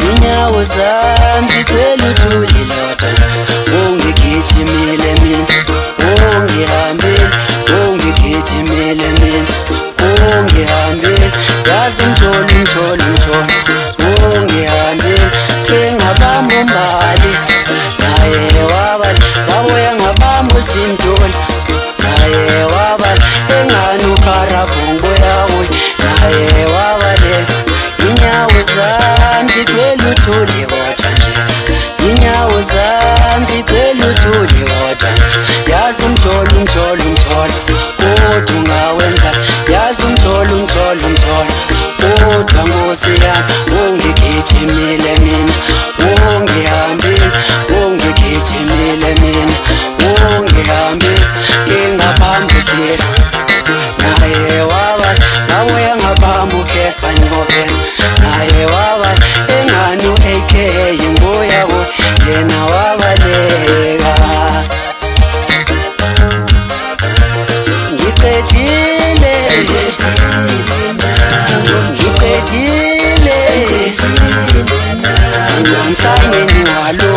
Inyawo zami zigcwele uthuli lodwa. Ungigijimile mina, ungihambile, ungigijimile mina, ungihambile. Yazi umtholi, ungihambile. Ngingabamba umbali, naye wabala. Wabuya ngabamba usindoni, naye wabala. Engani ukharabhongo yawe, naye wabale. Inyawo zami zigcwele uthuli kodwa nje. Inyawo zami zigcwele uthuli kodwa. Yazi umtholi, kodwa ungawenza. Yazi umtholi, kodwa Nkosi yami. Ungigijimile mina, ungihambile, ungigijimile mina, ungihambile. Ngingabamba uthili, naye wabala. Wabuya ngabamba uKhesta nyokesta, naye wabala. Engani u-AK imbuya wo, yena wabaleka. Ngiqedile, ngiqedile, namhlanje ngiwalo.